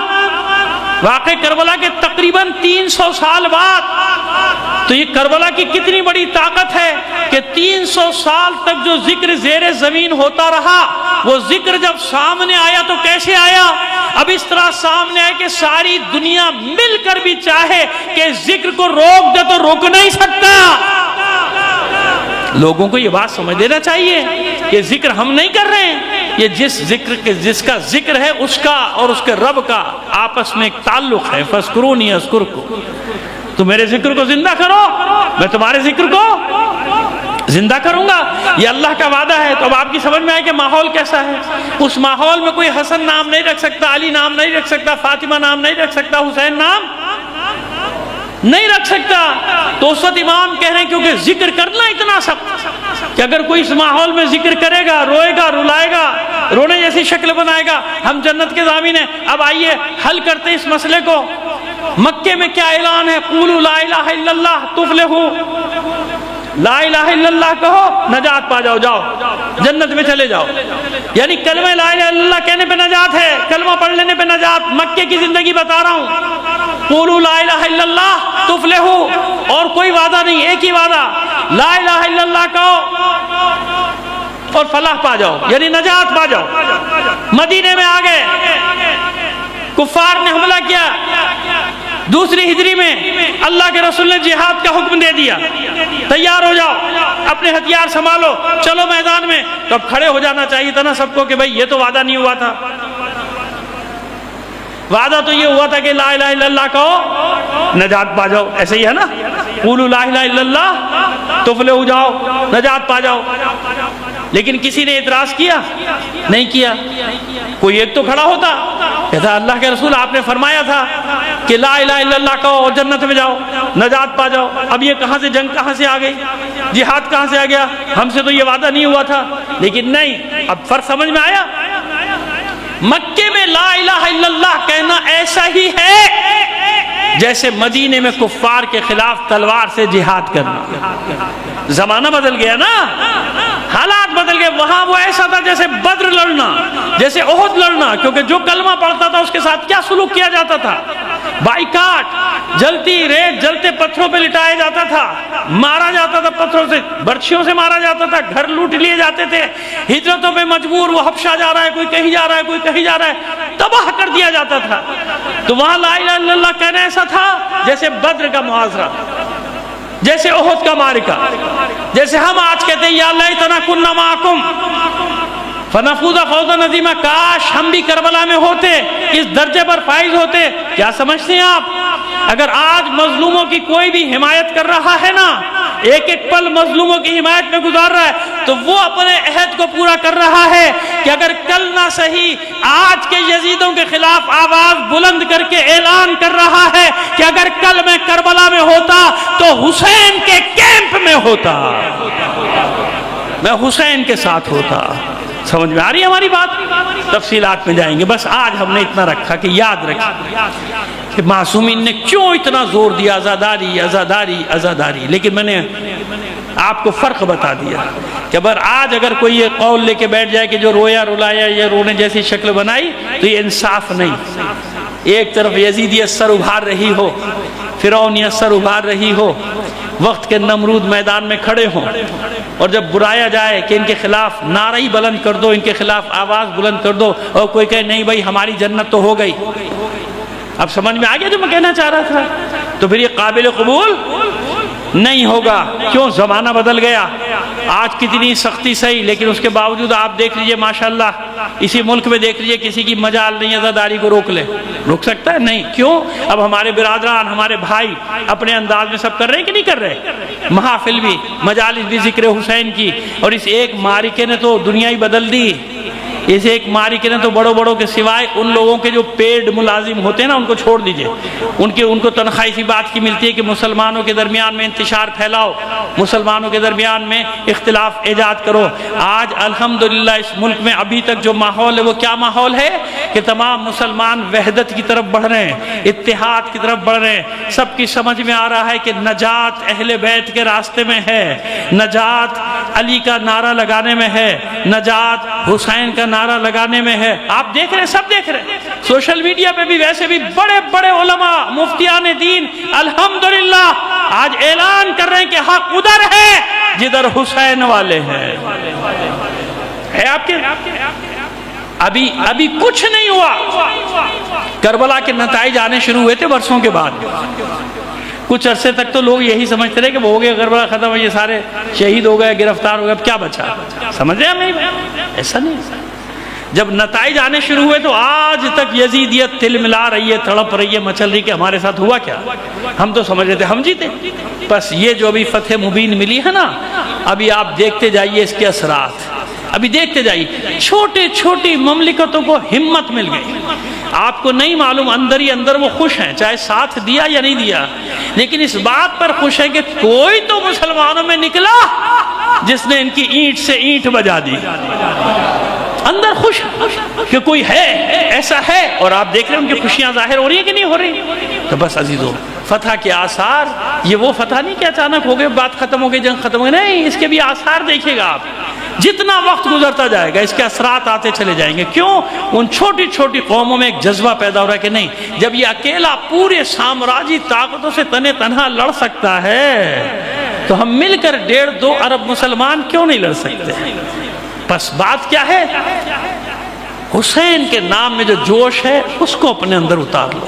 واقع کربلا کے تقریباً 300 سال بعد۔ تو یہ کربلا کی کتنی بڑی طاقت ہے کہ 300 سال تک جو ذکر زیر زمین ہوتا رہا، وہ ذکر جب سامنے آیا تو کیسے آیا؟ اب اس طرح سامنے آئے کہ ساری دنیا مل کر بھی چاہے کہ ذکر کو روک دے تو روک نہیں سکتا۔ لوگوں کو یہ بات سمجھ دینا چاہیے کہ ذکر ہم نہیں کر رہے ہیں، یہ جس کا ذکر ہے اس کا اور اس کے رب کا آپس میں ایک تعلق ہے۔ فَاذْكُرُونِي أَذْكُرْكُمْ، تو میرے ذکر کو زندہ کرو، میں تمہارے ذکر کو زندہ کروں گا، یہ اللہ کا وعدہ ہے۔ تو اب آپ کی سمجھ میں آئے کہ ماحول کیسا ہے۔ اس ماحول میں کوئی حسن نام نہیں رکھ سکتا، علی نام نہیں رکھ سکتا، فاطمہ نام نہیں رکھ سکتا، حسین نام نہیں رکھ سکتا۔ تو اس وقت امام کہہ رہے ہیں کیونکہ ذکر کرنا اتنا سخت کہ اگر کوئی اس ماحول میں ذکر کرے گا، روئے گا، رلائے گا، رونے جیسی شکل بنائے گا، ہم جنت کے ضامن ہیں۔ اب آئیے حل کرتے اس مسئلے کو۔ مکے میں کیا اعلان ہے؟ قولوا لا الہ الا اللہ تفلحوا، لا الہ الا اللہ کہو نجات پا جاؤ، جاؤ جنت میں چلے جاؤ۔ یعنی کلمہ لا الہ الا اللہ کہنے پہ نجات ہے، کلمہ پڑھ لینے پہ نجات۔ مکے کی زندگی بتا رہا ہوں، قولوا لا الہ الا اللہ تفلحوا، اور کوئی وعدہ نہیں، ایک ہی وعدہ، لا الہ الا اللہ کہو اور فلاح پا جاؤ، یعنی نجات پا جاؤ۔ مدینے میں آ گئے، کفار نے حملہ کیا، دوسری ہجری میں اللہ کے رسول نے جہاد کا حکم دے دیا، تیار ہو جاؤ، اپنے ہتھیار سنبھالو، چلو میدان میں۔ تو اب کھڑے ہو جانا چاہیے تھا نا سب کو کہ بھئی یہ تو وعدہ نہیں ہوا تھا۔ وعدہ تو یہ ہوا تھا کہ لا الہ الا اللہ کہو نجات پا جاؤ، ایسے ہی ہے نا، قولوا لا الہ الا اللہ تفلحوا، جاؤ نجات پا جاؤ۔ لیکن کسی نے اعتراض کیا نہیں کیا؟ کوئی ایک تو کھڑا ہوتا کہتا اللہ کے رسول آپ نے فرمایا تھا کہ لا الہ الا اللہ کہو اور جنت میں جاؤ، نجات پا جاؤ۔ اب یہ کہاں سے جنگ کہاں سے آ گئی، جہاد کہاں سے آ گیا؟ ہم سے تو یہ وعدہ نہیں ہوا تھا۔ لیکن نہیں، اب فرق سمجھ میں آیا۔ مکے میں لا الہ الا اللہ کہنا ایسا ہی ہے جیسے مدینے میں کفار کے خلاف تلوار سے جہاد کرنا۔ زمانہ بدل گیا نا، حالات بدل گئے۔ وہاں وہ ایسا تھا جیسے بدر لڑنا، جیسے احد لڑنا، کیونکہ جو کلمہ پڑھتا تھا اس کے ساتھ کیا سلوک کیا جاتا تھا؟ بائیکاٹ، جلتی ریت، جلتے پتھروں پہ لٹایا جاتا تھا، مارا جاتا تھا پتھروں سے، برچھیوں سے مارا جاتا تھا، گھر لوٹ لیے جاتے تھے، ہجرتوں پہ مجبور، وہ حبشہ جا رہا ہے، کوئی کہیں جا رہا ہے، کوئی کہیں جا رہا ہے، تباہ کر دیا جاتا تھا۔ تو وہاں لا الہ الا اللہ کہنا ایسا تھا جیسے بدر کا محاصرہ، جیسے احد کا معرکہ، جیسے ہم آج کہتے ہیں یا لیتنا کنا معکم فنفوز فوزا عظیما، کاش ہم بھی کربلا میں ہوتے، اس درجے پر فائز ہوتے۔ کیا سمجھتے ہیں آپ؟ اگر آج مظلوموں کی کوئی بھی حمایت کر رہا ہے نا، ایک ایک پل مظلوموں کی حمایت میں گزار رہا ہے، تو وہ اپنے عہد کو پورا کر رہا ہے کہ اگر کل نہ صحیح آج کے یزیدوں کے خلاف آواز بلند کر کے اعلان کر رہا ہے کہ اگر کل میں کربلا میں ہوتا تو حسین کے کیمپ میں ہوتا، میں حسین کے ساتھ ہوتا۔ سمجھ میں آ رہی ہے ہماری بات؟ تفصیلات میں جائیں گے، بس آج ہم نے اتنا رکھا کہ یاد رکھیں کہ معصومین نے کیوں اتنا زور دیا عزاداری عزاداری عزاداری، لیکن میں نے آپ کو فرق بتا دیا کہ آج اگر کوئی یہ قول لے کے بیٹھ جائے کہ جو رویا رلایا یا رونے جیسی شکل بنائی تو یہ انصاف نہیں۔ ایک طرف یزیدیت سر ابھار رہی ہو، فرعونیت سر ابھار رہی ہو، وقت کے نمرود میدان میں کھڑے ہوں، اور جب برایا جائے کہ ان کے خلاف نعرہ ہی بلند کر دو، ان کے خلاف آواز بلند کر دو، اور کوئی کہے نہیں بھائی ہماری جنت تو ہو گئی۔ اب سمجھ میں آ گیا جو میں کہنا چاہ رہا تھا؟ تو پھر یہ قابل قبول نہیں ہوگا۔ کیوں؟ زمانہ بدل گیا، آج کتنی سختی سہی، لیکن اس کے باوجود آپ دیکھ لیجئے ماشاءاللہ اسی ملک میں دیکھ لیجئے کسی کی مجال نہیں عزاداری کو روک لے، روک سکتا ہے؟ نہیں۔ کیوں؟ اب ہمارے برادران، ہمارے بھائی اپنے انداز میں سب کر رہے ہیں کہ نہیں کر رہے؟ محافل بھی، مجالس بھی ذکر حسین کی، اور اس ایک معرکے نے تو دنیا ہی بدل دی۔ اس ایک معرکے نے تو بڑوں بڑوں کے سوائے ان لوگوں کے جو پیڈ ملازم ہوتے ہیں نا ان کو چھوڑ دیجئے، ان کو تنخواہ اسی بات کی ملتی ہے کہ مسلمانوں کے درمیان میں انتشار پھیلاؤ، مسلمانوں کے درمیان میں اختلاف ایجاد کرو۔ آج الحمدللہ اس ملک میں ابھی تک جو ماحول ہے وہ کیا ماحول ہے کہ تمام مسلمان وحدت کی طرف بڑھ رہے ہیں، اتحاد کی طرف بڑھ رہے ہیں۔ سب کی سمجھ میں آ رہا ہے کہ نجات اہل بیت کے راستے میں ہے، نجات علی کا نعرہ لگانے میں ہے، نجات حسین کا نعرہ لگانے میں ہے۔ آپ دیکھ رہے ہیں، سب دیکھ رہے ہیں، سوشل میڈیا پہ بھی ویسے بھی بڑے بڑے علماء مفتیان دین الحمدللہ آج اعلان کر رہے ہیں کہ حق ادھر ہے جدھر حسین والے ہیں۔ ہے آپ کے؟ ابھی کچھ نہیں ہوا۔ کربلا کے نتائج آنے شروع ہوئے تھے برسوں کے بعد۔ کچھ عرصے تک تو لوگ یہی سمجھتے رہے کہ وہ ہو گیا کربلا ختم، یہ سارے شہید ہو گئے، گرفتار ہو گئے، اب کیا بچا؟ سمجھ رہے ہیں ہمیں؟ ایسا نہیں۔ جب نتائج آنے شروع ہوئے تو آج تک یزیدیت تل ملا رہی ہے، تڑپ رہی ہے، مچل رہی کہ ہمارے ساتھ ہوا کیا؟ ہم تو سمجھ رہے تھے ہم جیتے۔ بس یہ جو ابھی فتح مبین ملی ہے نا، ابھی آپ دیکھتے جائیے اس کے اثرات، ابھی دیکھتے جائیے۔ چھوٹی چھوٹی مملکتوں کو ہمت مل گئی۔ آپ کو نہیں معلوم اندر ہی اندر وہ خوش ہیں، چاہے ساتھ دیا یا نہیں دیا، لیکن اس بات پر خوش ہیں کہ کوئی تو مسلمانوں میں نکلا جس نے ان کی اینٹ سے اینٹ بجا دی۔ اندر خوش کہ کوئی ہے، ایسا ہے، اور آپ دیکھ رہے ہیں ان کی خوشیاں ظاہر ہو رہی ہیں کہ نہیں ہو رہی؟ تو بس عزیزو، فتح کے آثار، یہ وہ فتح نہیں کہ اچانک ہو گئے، بات ختم ہو گئی، جنگ ختم ہو گئی، نہیں، اس کے بھی آثار دیکھیے گا آپ۔ جتنا وقت گزرتا جائے گا اس کے اثرات آتے چلے جائیں گے۔ کیوں؟ ان چھوٹی چھوٹی قوموں میں ایک جذبہ پیدا ہو رہا ہے کہ نہیں، جب یہ اکیلا پورے سامراجی طاقتوں سے تنے تنہا لڑ سکتا ہے تو ہم مل کر 1.5-2 ارب مسلمان کیوں نہیں لڑ سکتے؟ بس بات کیا ہے؟ حسین کے نام میں جو جوش ہے اس کو اپنے اندر اتار لو۔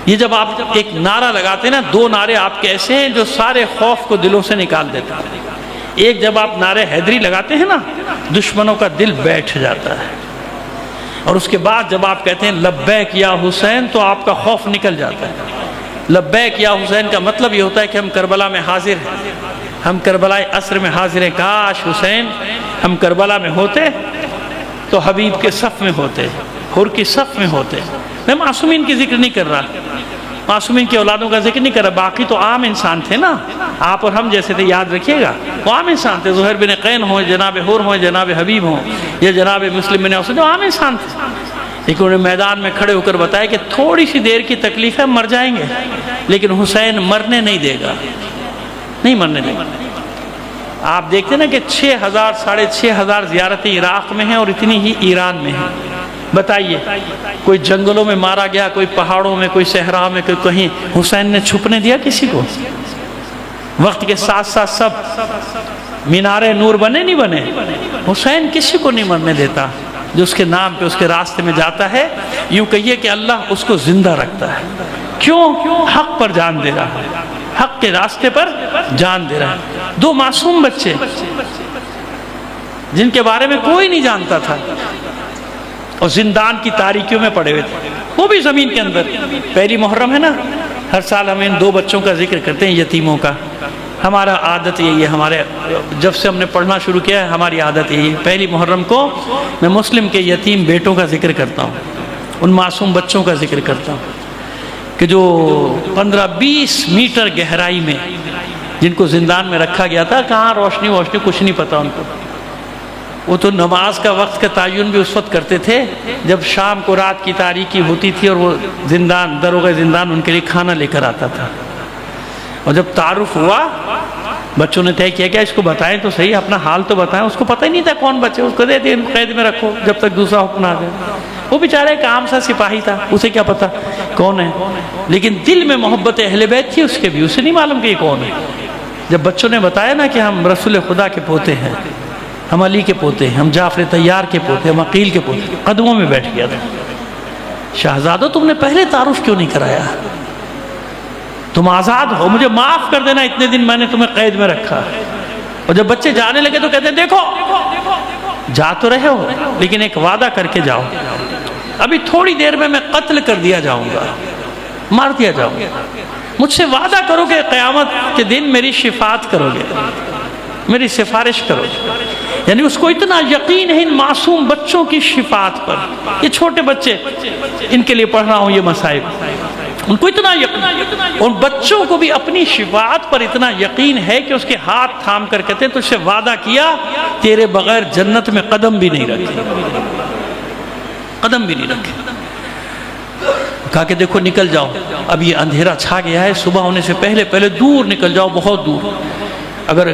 یہ جب آپ ایک نعرہ لگاتے ہیں نا، 2 نعرے آپ کے ایسے ہیں جو سارے خوف کو دلوں سے نکال دیتے ہیں۔ ایک جب آپ نعرے حیدری لگاتے ہیں نا، دشمنوں کا دل بیٹھ جاتا ہے، اور اس کے بعد جب آپ کہتے ہیں لبیک یا حسین تو آپ کا خوف نکل جاتا ہے۔ لبیک یا حسین کا مطلب یہ ہوتا ہے کہ ہم کربلا میں حاضر ہیں، ہم کربلا عصر میں حاضر ہیں۔ کاش حسین ہم کربلا میں ہوتے تو حبیب کے صف میں ہوتے، حر کی صف میں ہوتے۔ میں معصومین کی ذکر نہیں کر رہا، معصومین کی اولادوں کا ذکر نہیں کر رہا، باقی تو عام انسان تھے نا، آپ اور ہم جیسے تھے، یاد رکھیے گا، وہ عام انسان تھے۔ زہیر بن قین ہوں، جناب حر ہوں، جناب حبیب ہوں، یا جناب مسلم بن اسود، جو عام انسان تھے، لیکن انہیں میدان میں کھڑے ہو کر بتایا کہ تھوڑی سی دیر کی تکلیف ہے، مر جائیں گے، لیکن حسین مرنے نہیں دے گا، نہیں مرنے دے گا۔ آپ دیکھتے ہیں نا کہ 6,000 6,500 زیارتیں عراق میں ہیں اور اتنی ہی ایران میں ہیں۔ بتائیے، کوئی جنگلوں میں مارا گیا، کوئی پہاڑوں میں، کوئی صحرا میں، کوئی کہیں، حسین نے چھپنے دیا کسی کو؟ وقت کے ساتھ ساتھ سب مینارے نور بنے نہیں بنے؟ حسین کسی کو نہیں مرنے دیتا جو اس کے نام پہ، اس کے راستے میں جاتا ہے۔ یوں کہیے کہ اللہ اس کو زندہ رکھتا ہے۔ کیوں؟ حق پر جان دے رہا ہے، حق کے راستے پر جان دے رہا ہے۔ 2 معصوم بچے جن کے بارے میں کوئی نہیں جانتا تھا اور زندان کی تاریکیوں میں پڑے ہوئے تھے، وہ بھی زمین کے اندر۔ پہلی محرم ہے نا، ہر سال ہم ان 2 بچوں کا ذکر کرتے ہیں، یتیموں کا۔ ہمارا عادت یہی ہے، ہمارے جب سے ہم نے پڑھنا شروع کیا ہے ہماری عادت یہی ہے، پہلی محرم کو میں مسلم کے یتیم بیٹوں کا ذکر کرتا ہوں، ان معصوم بچوں کا ذکر کرتا ہوں کہ جو 15-20 میٹر گہرائی میں جن کو زندان میں رکھا گیا تھا، کہاں روشنی کچھ نہیں پتا ان کو، وہ تو نماز کا وقت کا تعین بھی اس وقت کرتے تھے جب شام کو رات کی تاریکی ہوتی تھی اور وہ زندان داروغہ زندان ان کے لیے کھانا لے کر آتا تھا. اور جب تعارف ہوا بچوں نے طے کیا اس کو بتائیں تو صحیح، اپنا حال تو بتائیں. اس کو پتہ ہی نہیں تھا کون بچے، اس کو دے دیں قید میں رکھو جب تک دوسرا حکم نہ دے. وہ بیچارہ ایک عام سا سپاہی تھا، اسے کیا پتہ کون ہے، لیکن دل میں محبت اہل بیت تھی اس کے بھی، اسے نہیں معلوم کہ یہ کون ہے. جب بچوں نے بتایا نا کہ ہم رسول خدا کے پوتے ہیں، ہم علی کے پوتے ہیں، ہم جعفر طیار کے پوتے ہیں، ہم عقیل کے پوتے ہیں، قدموں میں بیٹھ گیا تھا. شہزادو تم نے پہلے تعارف کیوں نہیں کرایا؟ تم آزاد ہو، مجھے معاف کر دینا، اتنے دن میں نے تمہیں قید میں رکھا. اور جب بچے جانے لگے تو کہتے ہیں دیکھو جا تو رہے ہو لیکن ایک وعدہ کر کے جاؤ، ابھی تھوڑی دیر میں قتل کر دیا جاؤں گا، مار دیا جاؤں گا، مجھ سے وعدہ کرو کہ قیامت کے دن میری شفاعت کرو گے، میری سفارش کرو. یعنی اس کو اتنا یقین ہے ان معصوم بچوں کی شفاعت پر. یہ چھوٹے بچے ان کے لیے پڑھ رہا ہوں یہ مصائب، ان کو اتنا یقین، ان بچوں کو بھی اپنی شفاعت پر اتنا یقین ہے کہ اس کے ہاتھ تھام کر کہتے ہیں تو سے وعدہ کیا تیرے بغیر جنت میں قدم بھی نہیں رکھے، قدم بھی نہیں رکھے. کہا کہ دیکھو نکل جاؤ، اب یہ اندھیرا چھا گیا ہے، صبح ہونے سے پہلے پہلے دور نکل جاؤ، بہت دور. اگر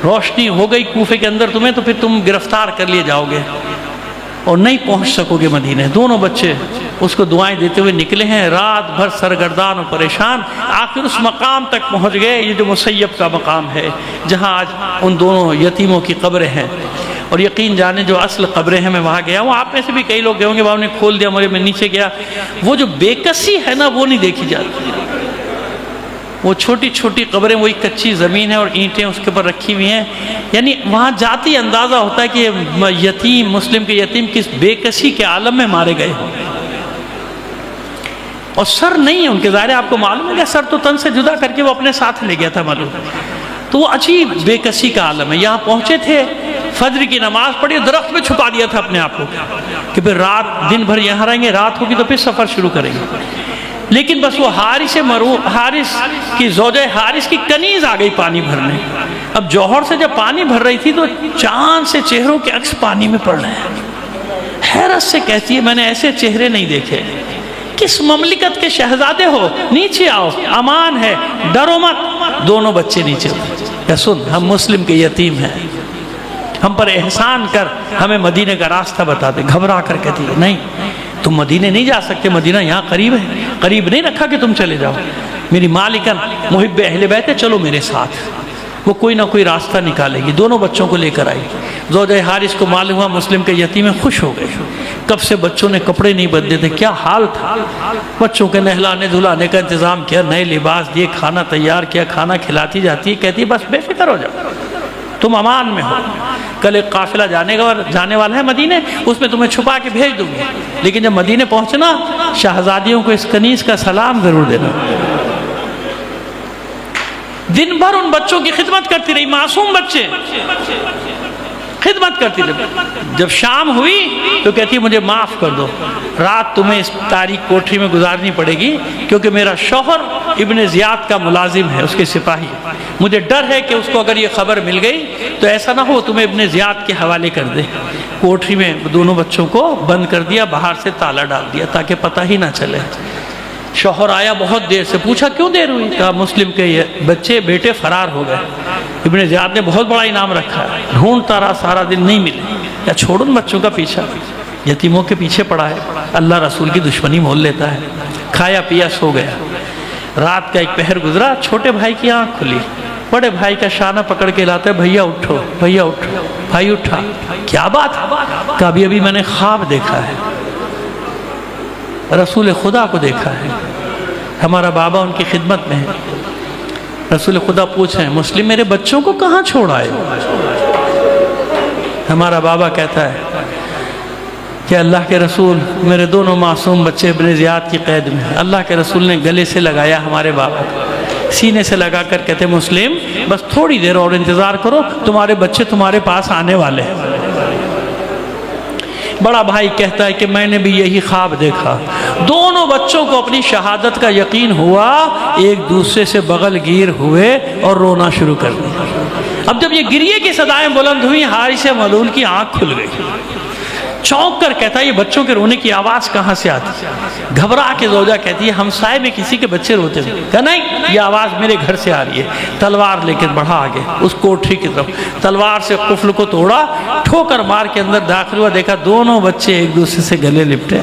روشنی ہو گئی کوفے کے اندر تمہیں تو پھر تم گرفتار کر لیے جاؤ گے اور نہیں پہنچ سکو گے مدینے. دونوں بچے اس کو دعائیں دیتے ہوئے نکلے ہیں، رات بھر سرگردان و پریشان. آخر اس مقام تک پہنچ گئے، یہ جو مسیب کا مقام ہے جہاں آج ان دونوں یتیموں کی قبریں ہیں. اور یقین جانے جو اصل قبریں ہیں، میں وہاں گیا ہوں، آپ میں سے بھی کئی لوگ گئے ہوں گے، وہاں نے کھول دیا مجھے، میں نیچے گیا. وہ جو بے کسی ہے نا وہ نہیں دیکھی جاتی. وہ چھوٹی چھوٹی قبریں، وہی کچی زمین ہے اور اینٹیں اس کے اوپر رکھی ہوئی ہیں. یعنی وہاں جاتے ہی اندازہ ہوتا ہے کہ یتیم، مسلم کے یتیم کس بے کسی کے عالم میں مارے گئے ہوں. اور سر نہیں ہے ان کے، ظاہر ہے آپ کو معلوم ہے کہ سر تو تن سے جدا کر کے وہ اپنے ساتھ لے گیا تھا معلوم. تو وہ عجیب بے کسی کا عالم ہے. یہاں پہنچے تھے، فجر کی نماز پڑھی، درخت میں چھپا دیا تھا اپنے آپ کو کہ پھر رات دن بھر یہاں رہیں گے، رات ہوگی تو پھر سفر شروع کریں گے. لیکن بس وہ حارث کی زوجہ حارث کی کنیز آ گئی پانی بھرنے. اب جوہر سے جب پانی بھر رہی تھی تو چاند سے چہروں کے عکس پانی میں پڑ رہے ہیں. حیرت سے کہتی ہے میں نے ایسے چہرے نہیں دیکھے. کس مملکت کے شہزادے ہو؟ نیچے آؤ، امان ہے، ڈرو مت. دونوں بچے نیچے کہ سن ہم مسلم کے یتیم ہیں، ہم پر احسان کر، ہمیں مدینے کا راستہ بتا دے. گھبرا کر کہتی ہے نہیں تم مدینے نہیں جا سکتے، مدینہ یہاں قریب ہے، قریب نہیں رکھا کہ تم چلے جاؤ. میری مالکن محب اہل بیت ہے، چلو میرے ساتھ. وہ کوئی نہ کوئی راستہ نکالے گی. دونوں بچوں کو لے کر آئی. زوجہ حارث کو معلوم ہوا مسلم کے یتیم میں، خوش ہو گئے. کب سے بچوں نے کپڑے نہیں بدلے تھے، کیا حال تھا. بچوں کے نہلانے دھلانے کا انتظام کیا، نئے لباس دیے، کھانا تیار کیا، کھانا کھلاتی جاتی ہے. کہتی ہے بس بے فکر ہو جاؤ، تم امان میں ہو. کل ایک قافلہ جانے والا ہے مدینے، اس میں تمہیں چھپا کے بھیج دوں گی، لیکن جب مدینے پہنچنا شہزادیوں کو اس کنیز کا سلام ضرور دینا. دن بھر ان بچوں کی خدمت کرتی رہی، معصوم بچے خدمت کرتی رہی. جب شام ہوئی تو کہتی مجھے معاف کر دو، رات تمہیں اس تاریک کوٹری میں گزارنی پڑے گی کیونکہ میرا شوہر ابن زیاد کا ملازم ہے، اس کے سپاہی. مجھے ڈر ہے کہ اس کو اگر یہ خبر مل گئی تو ایسا نہ ہو تمہیں ابن زیاد کے حوالے کر دے. کوٹری میں دونوں بچوں کو بند کر دیا، باہر سے تالا ڈال دیا تاکہ پتہ ہی نہ چلے. شوہر آیا بہت دیر سے، پوچھا کیوں دیر ہوئی؟ کہا مسلم کے یہ بیٹے فرار ہو گئے، ابن زیاد نے بہت بڑا انعام رکھا ہے، ڈھونڈتا رہا سارا دن نہیں ملے. یا چھوڑ ان بچوں کا پیچھا، یتیموں کے پیچھے پڑا ہے، اللہ رسول کی دشمنی مول لیتا ہے. کھایا پیا سو گیا. رات کا ایک پہر گزرا، چھوٹے بھائی کی آنکھ کھلی. بڑے بھائی کا شانہ پکڑ کے لاتا ہے، بھیا اٹھو بھیا اٹھو. بھائی اٹھا، کیا بات؟ کہا ابھی میں نے خواب دیکھا ہے، رسول خدا کو دیکھا ہے، ہمارا بابا ان کی خدمت میں ہے. رسول خدا پوچھیں مسلم میرے بچوں کو کہاں چھوڑ آئے؟ ہمارا بابا کہتا ہے کہ اللہ کے رسول میرے دونوں معصوم بچے ابن زیاد کی قید میں. اللہ کے رسول نے گلے سے لگایا ہمارے بابا کو، سینے سے لگا کر کہتے مسلم بس تھوڑی دیر اور انتظار کرو، تمہارے بچے تمہارے پاس آنے والے ہیں. بڑا بھائی کہتا ہے کہ میں نے بھی یہی خواب دیکھا. دونوں بچوں کو اپنی شہادت کا یقین ہوا، ایک دوسرے سے بغل گیر ہوئے اور رونا شروع کر دیا. اب جب یہ گریے کی صدائیں بلند ہوئی، حارث ملعون کی آنکھ کھل گئی، چونک کر کہتا ہے یہ بچوں کے رونے کی آواز کہاں سے آتی؟ گھبرا کے زوجہ کہتی ہے ہمسائے میں کسی کے بچے روتے ہیں۔ کہا نہیں، یہ آواز میرے گھر سے آ رہی ہے۔ تلوار لے کے بڑھا آگے اس کوٹری کی طرف، تلوار سے قفل کو توڑا، ٹھوکر مار کے اندر داخل ہوا، دیکھا دونوں بچے ایک دوسرے سے گلے لپٹے۔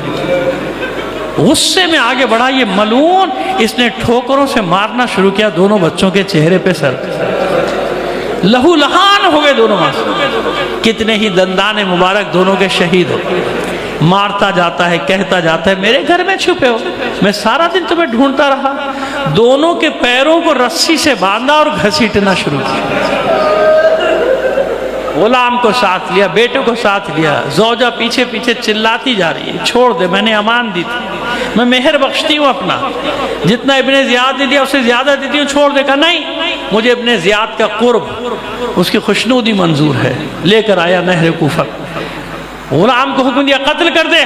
غصے میں آگے بڑھا یہ ملعون، اس نے ٹھوکروں سے مارنا شروع کیا دونوں بچوں کے چہرے پہ، سر لہو لہان ہو گئے دونوں معصوم۔ کتنے ہی دندان مبارک دونوں کے شہید ہو۔ مارتا جاتا ہے، کہتا جاتا ہے میرے گھر میں چھپے ہو، میں سارا دن تمہیں ڈھونڈتا رہا۔ دونوں کے پیروں کو رسی سے باندھا اور گھسیٹنا شروع کیا۔ غلام کو ساتھ لیا، بیٹے کو ساتھ لیا، زوجہ پیچھے پیچھے چلاتی جا رہی ہے چھوڑ دے، میں نے امان دی تھی، میں مہر بخشتی ہوں اپنا، جتنا ابن زیاد نے دیا اس سے زیادہ دیتی ہوں، چھوڑ دے۔ کہا نہیں، مجھے ابن زیاد کا قرب، اس کی خوشنودی منظور ہے۔ لے کر آیا نہر کوفہ، غلام کو حکم دیا قتل کر دے۔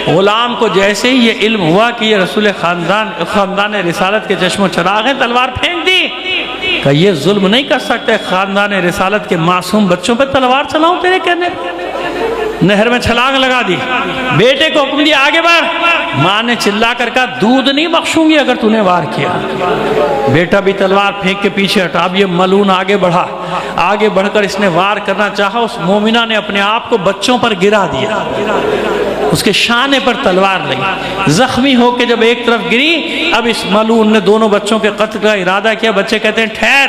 غلام کو جیسے ہی یہ علم ہوا کہ یہ رسول خاندان رسالت کے چشم و چراغ ہیں، تلوار پھینک دی۔ کہ یہ ظلم نہیں کر سکتے، خاندان رسالت کے معصوم بچوں پہ تلوار چلاؤں تیرے کہنے پہ؟ نہر میں چھلانگ لگا دی، بیٹے کو حکم دیا آگے بڑھ۔ ماں نے چلا کر کہا دودھ نہیں بخشوں گی اگر تو نے وار کیا۔ بیٹا بھی تلوار پھینک کے پیچھے ہٹا۔ اب یہ ملعون آگے بڑھا، آگے بڑھ کر اس نے وار کرنا چاہا، اس مومنہ نے اپنے آپ کو بچوں پر گرا دیا، اس کے شانے پر تلوار لگی، زخمی ہو کے جب ایک طرف گری، اب اس ملعون نے دونوں بچوں کے قتل کا ارادہ کیا۔ بچے کہتے ہیں ٹھہر،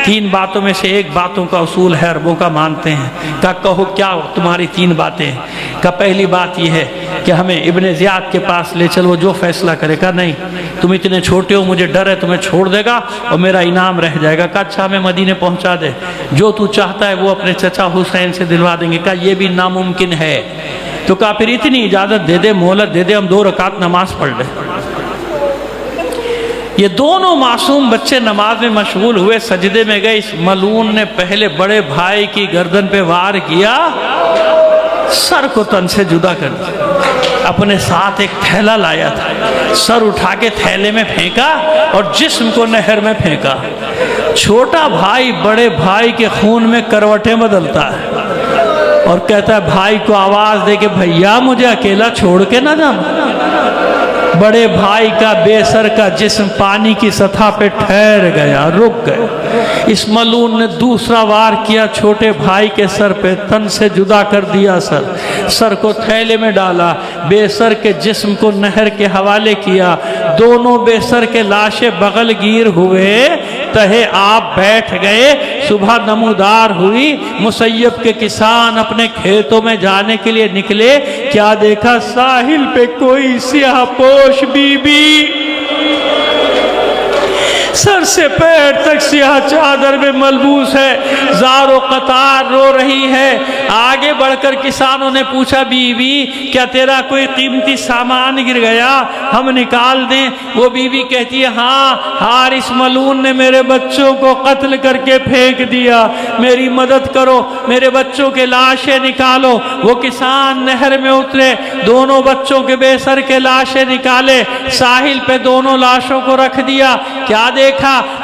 تین باتوں میں سے ایک باتوں کا اصول ہے، عربوں کا مانتے ہیں۔ کہا کہو کیا تمہاری تین باتیں ہیں؟ کہا پہلی بات یہ ہے کہ ہمیں ابن زیاد کے پاس لے چل، وہ جو فیصلہ کرے۔ کہا نہیں، تم اتنے چھوٹے ہو، مجھے ڈر ہے تمہیں چھوڑ دے گا اور میرا انعام رہ جائے گا۔ کہا اچھا ہمیں مدینے پہنچا دے، جو تو چاہتا ہے وہ اپنے چچا حسین سے دلوا دیں گے۔ کہا یہ بھی ناممکن ہے۔ تو کہا پھر اتنی اجازت دے دے، مہلت دے دے، ہم 2 رکعت نماز پڑھ لیں۔ یہ دونوں معصوم بچے نماز میں مشغول ہوئے، سجدے میں گئے۔ اس ملعون نے پہلے بڑے بھائی کی گردن پہ وار کیا، سر کو تن سے جدا کر دیا۔ اپنے ساتھ ایک تھیلا لایا تھا، سر اٹھا کے تھیلے میں پھینکا اور جسم کو نہر میں پھینکا۔ چھوٹا بھائی بڑے بھائی کے خون میں کروٹیں بدلتا ہے اور کہتا ہے بھائی کو آواز دے کہ بھیا مجھے اکیلا چھوڑ کے نہ جانا۔ بڑے بھائی کا بے سر کا جسم پانی کی سطح پہ ٹھہر گیا، رک گئے۔ اس ملعون نے دوسرا وار کیا، چھوٹے بھائی کے سر پہ، تن سے جدا کر دیا سر کو تھیلے میں ڈالا، بے سر کے جسم کو نہر کے حوالے کیا۔ دونوں بے سر کے لاشیں بغل گیر ہوئے، تہے آپ بیٹھ گئے۔ صبح نمودار ہوئی، مسیب کے کسان اپنے کھیتوں میں جانے کے لیے نکلے۔ کیا دیکھا؟ ساحل پہ کوئی سیاہ پوش بی بی، سر سے پیر تک سیاہ چادر میں ملبوس ہے، زار و قطار رو رہی ہے۔ آگے بڑھ کر کسانوں نے پوچھا بی بی کیا تیرا کوئی قیمتی سامان گر گیا، ہم نکال دیں؟ وہ بی بی کہتی ہے ہاں، حارث ملعون نے میرے بچوں کو قتل کر کے پھینک دیا، میری مدد کرو، میرے بچوں کے لاشیں نکالو۔ وہ کسان نہر میں اترے، دونوں بچوں کے بے سر کے لاشیں نکالے، ساحل پہ دونوں لاشوں کو رکھ دیا۔ کیا دیکھا؟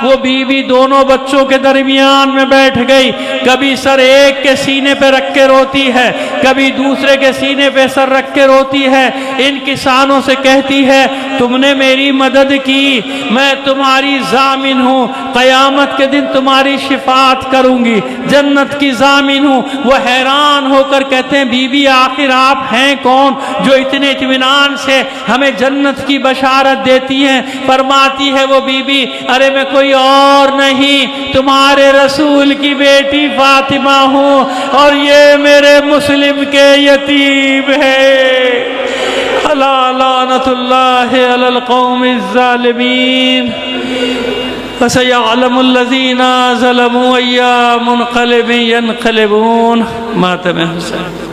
وہ بی بی دونوں بچوں کے درمیان میں بیٹھ گئی، کبھی سر ایک کے سینے پہ رکھ کے روتی ہے، کبھی دوسرے کے سینے پہ سر رکھ کے روتی ہے۔ ان کسانوں سے کہتی ہے تم نے میری مدد کی، میں تمہاری ضامن ہوں، قیامت کے دن تمہاری شفاعت کروں گی، جنت کی ضامن ہوں۔ وہ حیران ہو کر کہتے ہیں بی بی آخر آپ ہیں کون جو اتنے اطمینان سے ہمیں جنت کی بشارت دیتی ہیں؟ فرماتی ہے وہ بی بی ارے میں کوئی اور نہیں، تمہارے رسول کی بیٹی فاطمہ ہوں، اور یہ میرے مسلم کے یتیم ہے۔ الا لعنت اللہ علی القوم الظالمین، فسيعلم الذين ظلموا أي منقلب ينقلبون۔ ماتم حسین۔